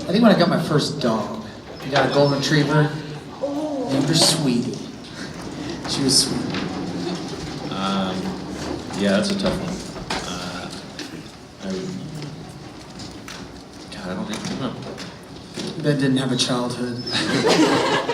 I think when I got my first dog, I got a golden retriever named her Sweetie. She was sweet. Yeah, that's a tough one. God, I don't even know. Ben didn't have a childhood.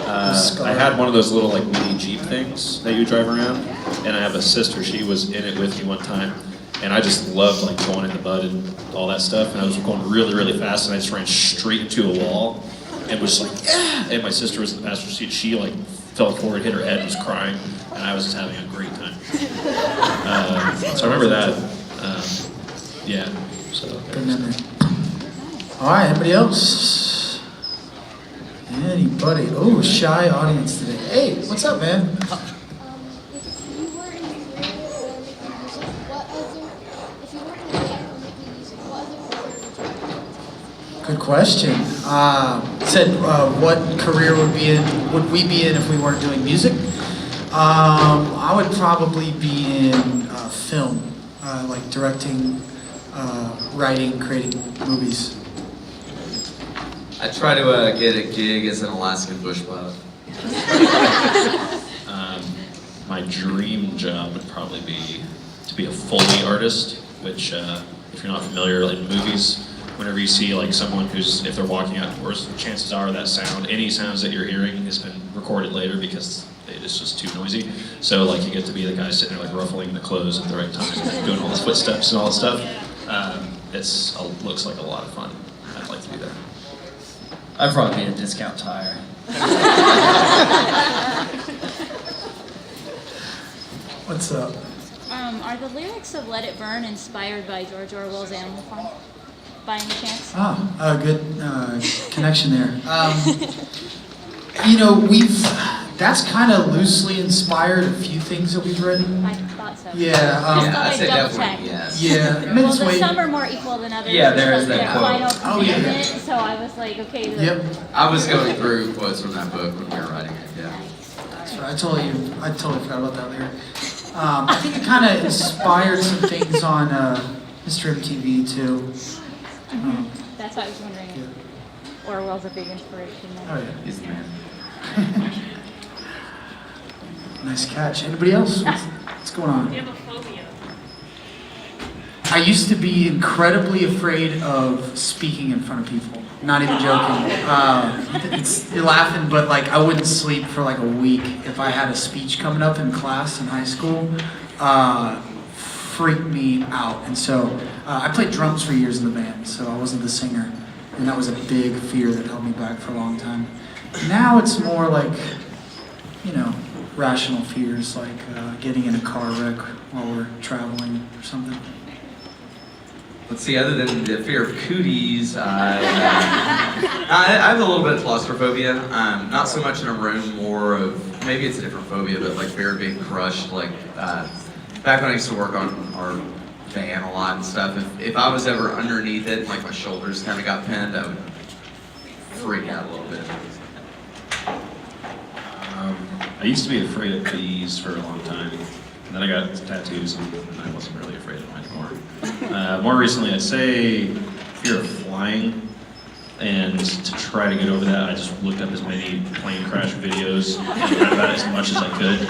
I had one of those little like mini Jeep things that you drive around, and I have a sister. She was in it with me one time, and I just loved like going in the mud and all that stuff. And I was going really, really fast, and I just ran straight into a wall, and was like, yeah. And my sister was in the passenger seat. She like fell forward, hit her head, and was crying, and I was just having a great time. So I remember that. Yeah. So. Good memory. All right, anybody else? Anybody? Oh, shy audience today. Hey, what's up, man? If you were in the radio or making music, what other, if you weren't in the band or making music, what other career would you Good question. Said what career would we be in if we weren't doing music? I would probably be in film, like directing, writing, creating movies. I try to get a gig as an Alaskan bush pilot. My dream job would probably be to be a Foley artist, which, if you're not familiar, in movies, whenever you see like someone who's, if they're walking outdoors, chances are that sound, any sounds that you're hearing has been recorded later because it's just too noisy. So like you get to be the guy sitting there like ruffling the clothes at the right time, doing all the footsteps and all this stuff. Looks like a lot of fun. I'd like to do that. I'd probably be a discount tire. What's up? Are the lyrics of Let It Burn inspired by George Orwell's Animal Farm, by any chance? Good connection there. That's kind of loosely inspired a few things that we've written. I thought so. Yeah. Just thought I'd I'd say double definitely check. yes. Yeah. I mean, Well, it's way- some are more equal than others. Yeah, there is because that they're quote. final Oh, yeah. commitment, so I was like, okay. Yep. I was going through quotes from that book when we were writing it, yeah. So I totally forgot about that lyric. I think it kind of inspired some things on Mr. MTV too. That's why I was wondering if Orwell's a big inspiration. Then. Oh yeah. He's the man. Nice catch. Anybody else? What's going on? You have a phobia. I used to be incredibly afraid of speaking in front of people. Not even joking. You're laughing, but like I wouldn't sleep for like a week if I had a speech coming up in class in high school. Freaked me out. And so I played drums for years in the band, so I wasn't the singer. And that was a big fear that held me back for a long time. Now it's more like, rational fears, like getting in a car wreck while we're traveling or something. Let's see, other than the fear of cooties, I have a little bit of claustrophobia. Not so much in a room, more of, maybe it's a different phobia, but like fear of being crushed. Like, back when I used to work on our van a lot and stuff, if I was ever underneath it, like my shoulders kind of got pinned, I would freak out a little bit. I used to be afraid of bees for a long time, and then I got tattoos, and I wasn't really afraid of them anymore. More recently, I'd say fear of flying, and to try to get over that, I just looked up as many plane crash videos and read about it as much as I could.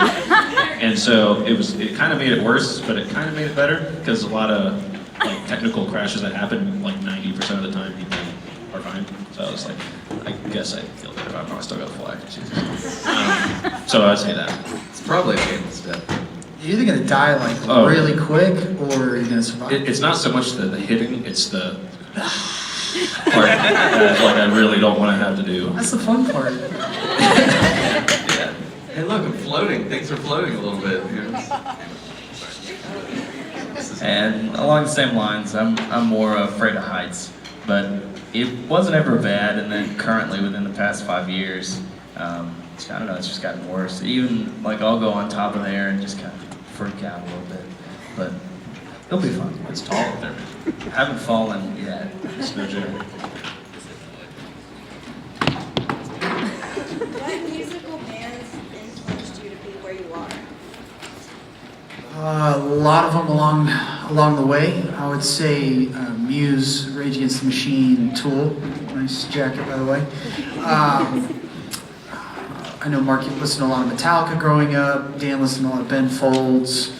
And so it kind of made it worse, but it kind of made it better, because a lot of like technical crashes that happen, like 90% of the time, people are fine. So I was like, I guess I feel better about it, I still got to fly. So I'd say that. It's probably a painless death. You're either gonna die like really quick, or you're gonna survive. It's not so much the hitting, it's the part that like I really don't want to have to do. That's the fun part. Yeah. Hey, look, I'm floating. Things are floating a little bit. And along the same lines, I'm more afraid of heights, but it wasn't ever bad. And then currently, within the past 5 years, I don't know, it's just gotten worse. Even like I'll go on top of there and just kind of freak out a little bit, but it'll be fun. It's tall up there. I haven't fallen yet. It's no joke. What musical bands influenced you to be where you are? A lot of them along along the way. I would say Muse, Rage Against the Machine, Tool. Nice jacket, by the way. I know Mark, you listened to a lot of Metallica growing up. Dan listened to a lot of Ben Folds,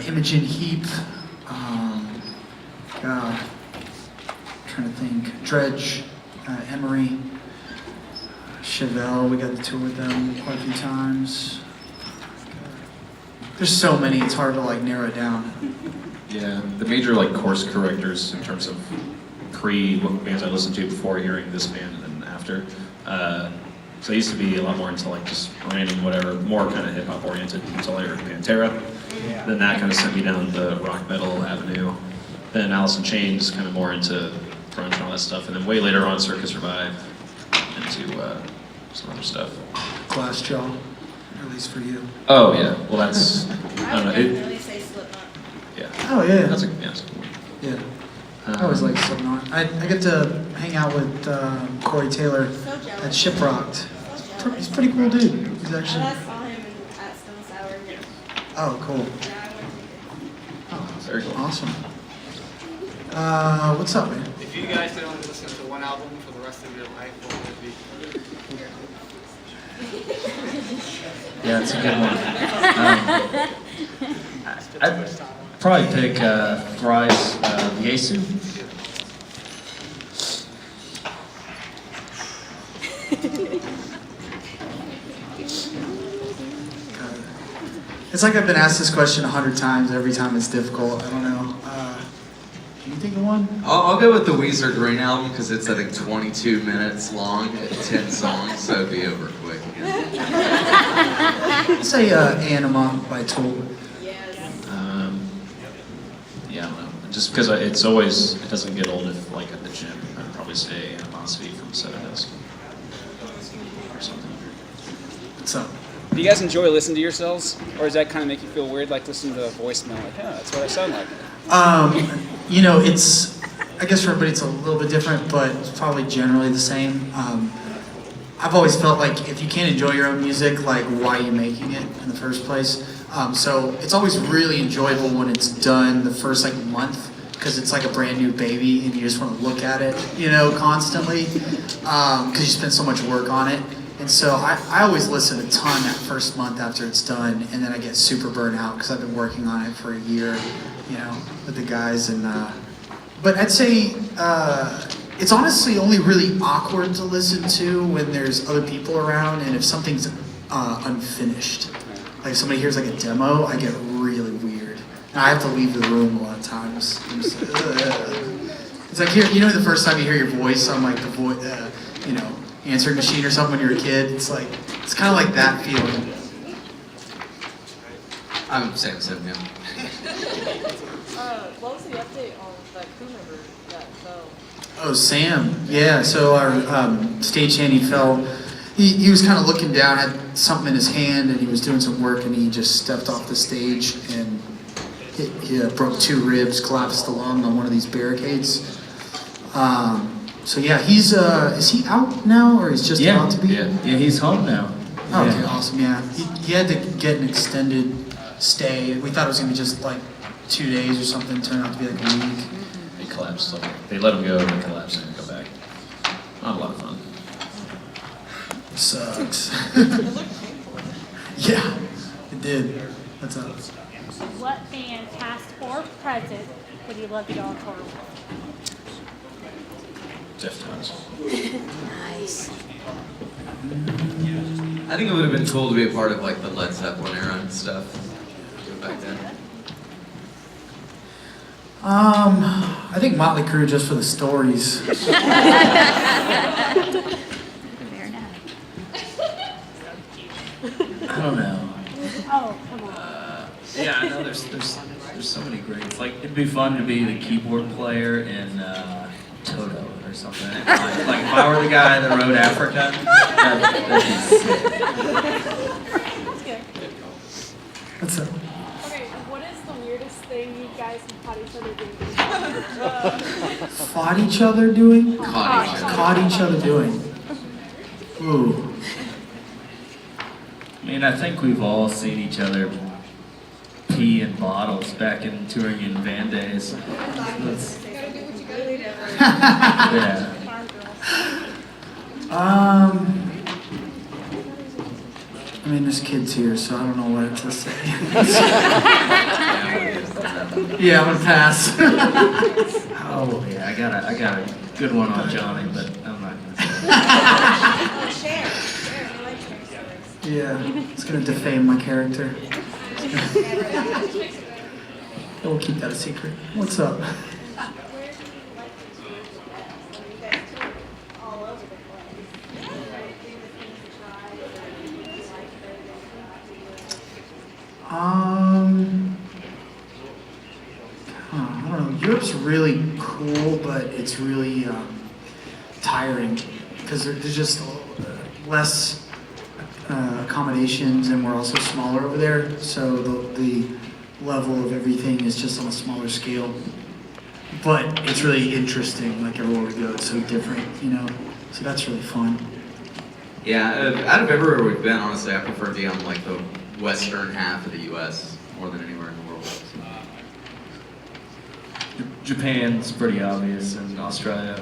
Imogen Heap. God, trying to think. Dredge, Emery, Chevelle. We got to tour with them quite a few times. There's so many, it's hard to like narrow it down. Yeah, the major like course correctors in terms of what bands I listened to before hearing this band and then after. So I used to be a lot more into like just random whatever, more kind of hip hop oriented until I heard Pantera. Then that kind of sent me down the rock metal avenue. Then Alice in Chains, kind of more into grunge and all that stuff. And then way later on, Circus Survive, into some other stuff. Glassjaw, at least for you. Oh yeah, well that's, I don't know. I would definitely say Slipknot. Yeah. Oh yeah. That's a cool one. Yeah. I always like Slipknot. I get to hang out with Corey Taylor So at jealous. Shiprocked. So jealous. He's a pretty cool dude. He's I actually. last saw him at Stone Sour here. Oh, cool. Yeah, I went to Oh, Very cool. awesome. What's up, man? If you guys could only listen to one album for the rest of your life, what would it be? Yeah, it's a good one. I'd probably pick Thrice, Yesu. It's like I've been asked this question 100 times. Every time it's difficult. I don't know. Can you think of one? I'll go with the Weezer Green album because it's I think 22 minutes long, 10 songs, so it'd be over quick. I'd say Anima by Tool. Yes. Yeah, I don't know. Just because it doesn't get old if like at the gym. I'd probably say Animosity from Seven Hills or something. What's up? Do you guys enjoy listening to yourselves? Or does that kind of make you feel weird, like listening to a voicemail? Like, yeah, that's what I sound like. You know, I guess for everybody it's a little bit different, but it's probably generally the same. I've always felt like if you can't enjoy your own music, like why are you making it in the first place? So it's always really enjoyable when it's done the first like month, because it's like a brand new baby and you just want to look at it, you know, constantly, because you spend so much work on it. And so I always listen a ton that first month after it's done, and then I get super burnt out because I've been working on it for a year, you know, with the guys. And but I'd say it's honestly only really awkward to listen to when there's other people around, and if something's unfinished. Like if somebody hears like a demo, I get really weird, and I have to leave the room a lot of times. I'm just like, ugh. It's like you know, the first time you hear your voice on like the you know, answering machine or something when you're a kid. It's like it's kind of like that feeling. I'm Sam yeah. What was the update on that crew member that fell? Oh, Sam. Yeah, so our stagehand, he fell. He was kind of looking down, had something in his hand, and he was doing some work, and he just stepped off the stage and he broke 2 ribs, collapsed the lung on one of these barricades. So yeah, is he out now, or he's just about to be? Yeah, he's home now. Oh, okay, awesome, yeah. He had to get an extended stay. We thought it was going to be just like 2 days or something. It turned out to be like a week. He collapsed. So they let him go and then collapsed and go back. Not a lot of fun. Sucks. Yeah, it did. What's up? What band, past or present, would you love to go on tour with? Deftones. Nice. I think it would have been cool to be a part of like the Led Zeppelin era and stuff back then. I think Motley Crue just for the stories. Fair enough. I don't know. Oh, come on. Yeah, I know there's so many greats. Like it'd be fun to be the keyboard player in Toto or something. Like if I were the guy that wrote Africa, that'd be sick. That's good. What's up? Okay, what is the weirdest thing you guys have caught each other doing? Fought each other doing? Caught each other. Caught each other doing. Ooh. I mean, I think we've all seen each other pee in bottles back in touring in van days. That's, yeah. I mean, there's kids here, so I don't know what to say. Yeah, I'm gonna pass. Oh yeah, I got a good one on Johnny, but I'm not gonna say it. Oh, share. We like sharing stories. Yeah, it's gonna defame my character. We'll keep that a secret. What's up? Where do you like to tour at? You guys tour all over the place. What are your favorite things to try? Or do you like I don't know. Europe's really cool, but it's really tiring because there's just less accommodations, and we're also smaller over there. So the level of everything is just on a smaller scale. But it's really interesting. Like everywhere we go, it's so different, you know. So that's really fun. Yeah, out of everywhere we've been, honestly, I prefer to be on like the western half of the U.S. more than anywhere in the world. Japan's pretty obvious, and Australia.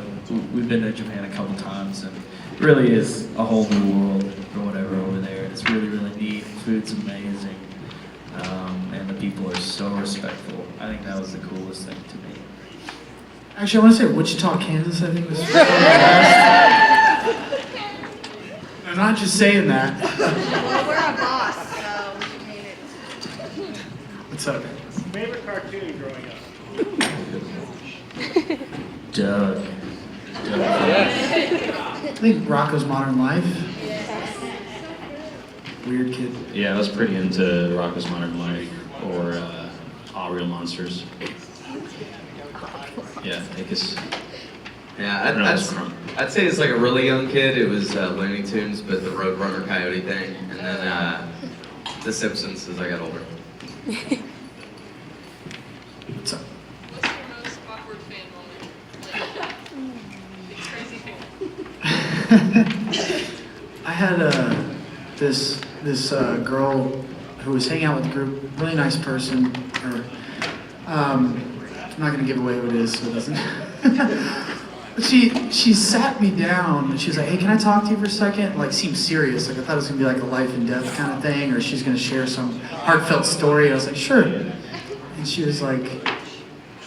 We've been to Japan a couple times, and it really is a whole new world or whatever over there. It's really, really neat. Food's amazing, and the people are so respectful. I think that was the coolest thing to me. Actually, I want to say Wichita, Kansas, I think was the best. I'm not just saying that. Well, we're a boss, so I mean it's. What's up? Favorite cartoon growing up? Doug. I think Rocco's Modern Life. Weird kid. Yeah, I was pretty into Rocko's Modern Life or All Real Monsters. Yeah, I guess. Yeah, No, it's Crumb. I'd say as like a really young kid, it was Looney Tunes, but the Roadrunner Coyote thing, and then The Simpsons as I got older. What's up? What's your most awkward fan moment? Like, crazy thing. I had this girl who was hanging out with the group, really nice person. I'm not gonna give away who it is, so it doesn't. But she sat me down and she was like, "Hey, can I talk to you for a second?" Like, seemed serious. Like I thought it was gonna be like a life and death kind of thing, or she's gonna share some heartfelt story. I was like, "Sure." And she was like,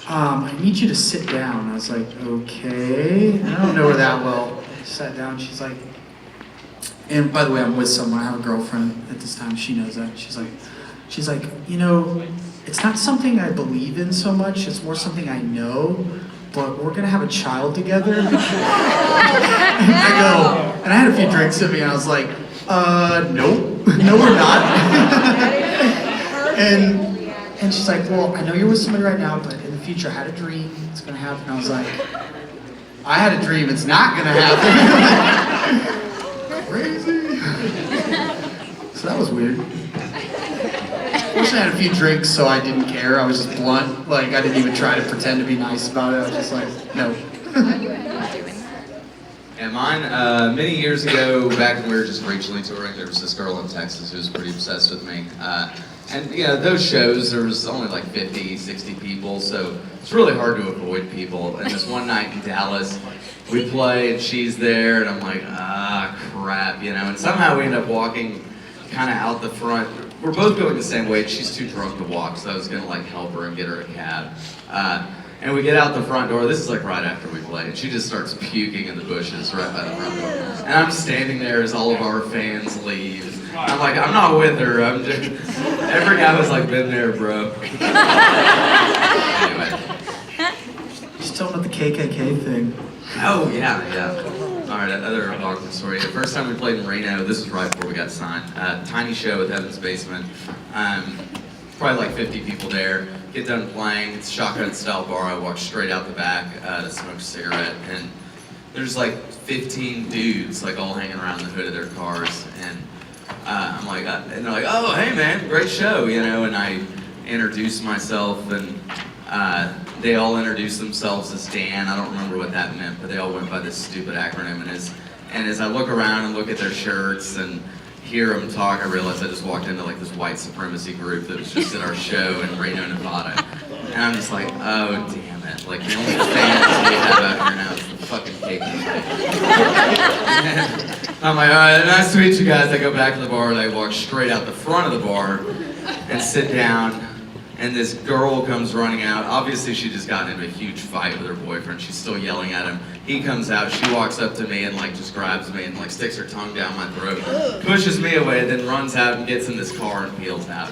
"I need you to sit down." I was like, "Okay." I don't know her that well. She sat down. She's like, and by the way, I'm with someone. I have a girlfriend at this time. She knows that. She's like, you know, it's not something I believe in so much. It's more something I know. But we're gonna have a child together. And I go, and I had a few drinks in me, and I was like, nope, no, we're not. and she's like, well, I know you're with somebody right now, but in the future, I had a dream. It's gonna happen. I was like, I had a dream. It's not gonna happen. Crazy. So that was weird. Fortunately, I had a few drinks, so I didn't care. I was just blunt. Like, I didn't even try to pretend to be nice about it. I was just like, no. And mine, many years ago, back when we were just regionally touring, there was this girl in Texas who was pretty obsessed with me. And, you know, those shows, there was only like 50, 60 people, so it's really hard to avoid people. And this one night in Dallas, we play, and she's there, and I'm like, crap, you know. And somehow we end up walking kind of out the front. We're both going the same way. She's too drunk to walk, so I was gonna like help her and get her a cab. And we get out the front door. This is like right after we play, and she just starts puking in the bushes right by the front door. And I'm standing there as all of our fans leave. I'm like, I'm not with her. I'm just every guy was like, been there, bro. Anyway. Just tell them about the KKK thing. Oh yeah. All right, another awkward story. The first time we played in Reno, this was right before we got signed. Tiny show at Heaven's Basement. Probably like 50 people there. Get done playing. It's a shotgun style bar. I walk straight out the back to smoke a cigarette, and there's like 15 dudes like all hanging around the hood of their cars, and I'm like, and they're like, "Oh, hey man, great show," you know. And I introduce myself, and they all introduced themselves as Dan. I don't remember what that meant, but they all went by this stupid acronym. And as I look around and look at their shirts, and hear him talk, I realized I just walked into like this white supremacy group that was just at our show in Reno, Nevada. And I'm just like, oh damn it. Like the only fans we have out here now is the fucking cake. I'm like, alright, nice to meet you guys. I go back to the bar and I walk straight out the front of the bar and sit down. And this girl comes running out. Obviously, she just got into a huge fight with her boyfriend. She's still yelling at him. He comes out. She walks up to me and like just grabs me and like sticks her tongue down my throat, pushes me away, then runs out and gets in this car and peels out.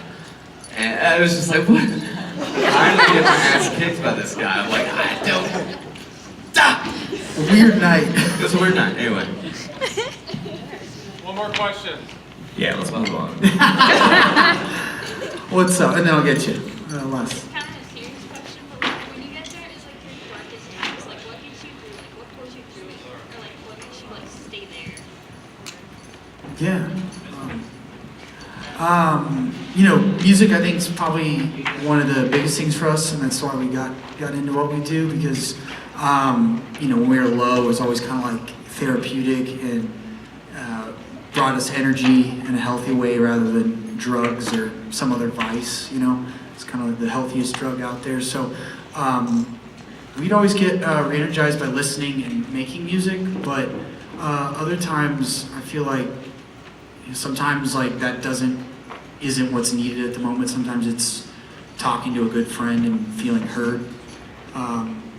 And I was just like, what? I'm gonna get my ass kicked by this guy. I'm like, I don't. Stop! Weird night. It was a weird night. Anyway. One more question. Yeah, let's move on. What's up? And then I'll get you. Les. Kind of a serious question, but like when you get there, it's like your darkest times. Like what gets you through? Like what pulls you through it, or like what makes you like stay there? Yeah. You know, music I think is probably one of the biggest things for us, and that's why we got into what we do, because you know, when we were low, it was always kind of like therapeutic and brought us energy in a healthy way rather than drugs or some other vice, you know. It's kind of like the healthiest drug out there. So we'd always get re-energized by listening and making music, but other times I feel like sometimes like that isn't what's needed at the moment. Sometimes it's talking to a good friend and feeling heard.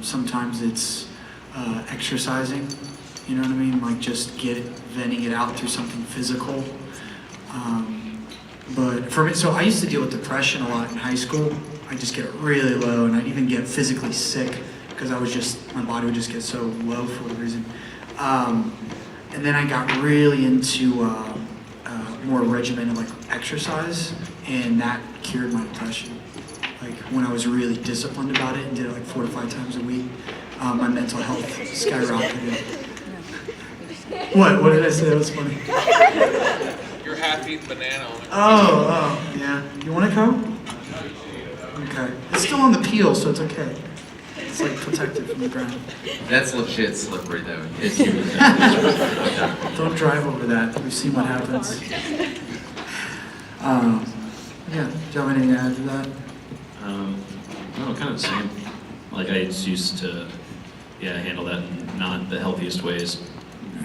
Sometimes it's exercising, you know what I mean? Like just venting it out through something physical. But for me, so I used to deal with depression a lot in high school. I'd just get really low, and I'd even get physically sick because my body would just get so low for whatever reason. And then I got really into more regimented like exercise, and that cured my depression. Like when I was really disciplined about it and did it like 4 to 5 times a week, my mental health skyrocketed. What did I say? That was funny. Your half-eaten banana. Oh, yeah. You want to go? Okay. It's still on the peel, so it's okay. It's like protected from the ground. That's legit slippery though. It's Don't drive over that. We've seen what happens. Yeah. Do you have anything to add to that? No, kind of the same. Like I used to, handle that in not the healthiest ways,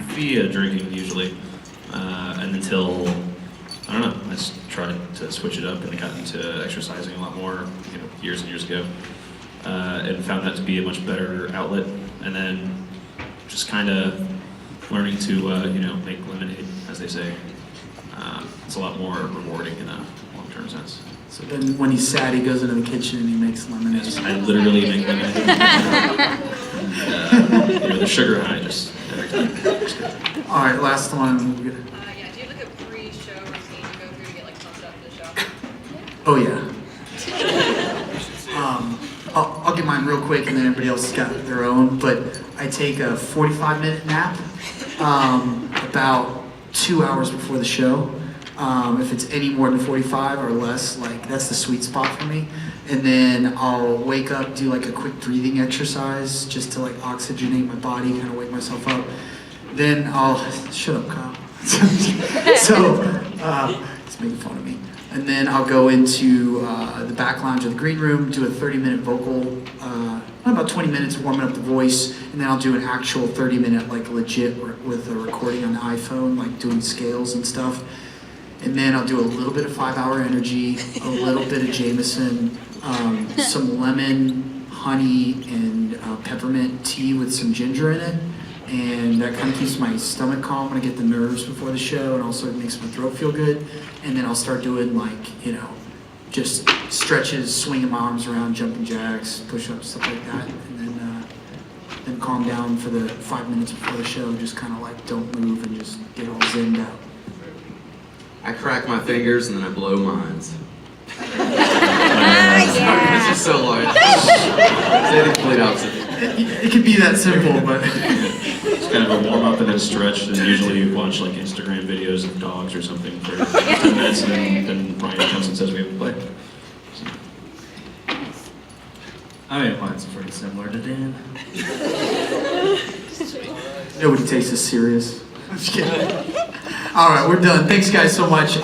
via drinking usually, and until I don't know, I just tried to switch it up and I got into exercising a lot more, years and years ago, and found that to be a much better outlet. And then just kind of learning to, make lemonade, as they say. It's a lot more rewarding in a long-term sense. So then when he's sad, he goes into the kitchen and he makes lemonade. Yes, I literally make lemonade. The sugar high just every time. Just good. All right, last one. Yeah, do you have like a pre-show routine you go through to get like pumped up for the show? Oh yeah. I'll get mine real quick, and then everybody else has got their own. But I take a 45-minute nap about 2 hours before the show. If it's any more than 45 or less, like that's the sweet spot for me. And then I'll wake up, do like a quick breathing exercise just to like oxygenate my body, kind of wake myself up. Then I'll shut up, Kyle. So it's making fun of me. And then I'll go into the back lounge of the green room, do a 30-minute vocal, about 20 minutes warming up the voice, and then I'll do an actual 30-minute like legit with a recording on the iPhone, like doing scales and stuff. And then I'll do a little bit of 5-hour energy, a little bit of Jameson, some lemon, honey, and peppermint tea with some ginger in it. And that kind of keeps my stomach calm when I get the nerves before the show, and also it makes my throat feel good. And then I'll start doing like, just stretches, swinging my arms around, jumping jacks, push-ups, stuff like that. And then calm down for the 5 minutes before the show, just kind of like don't move and just get all zenned out. I crack my fingers and then I blow mines. Yeah. It's just so large. Say the complete opposite. It can be that simple, but It's kind of a warm up and then stretch, and usually you watch like Instagram videos of dogs or something for 10 minutes, and then Brian comes and says we have to play. I mean, mine's pretty similar to Dan. nobody takes us serious. I'm just kidding. All right, we're done. Thanks, guys, so much.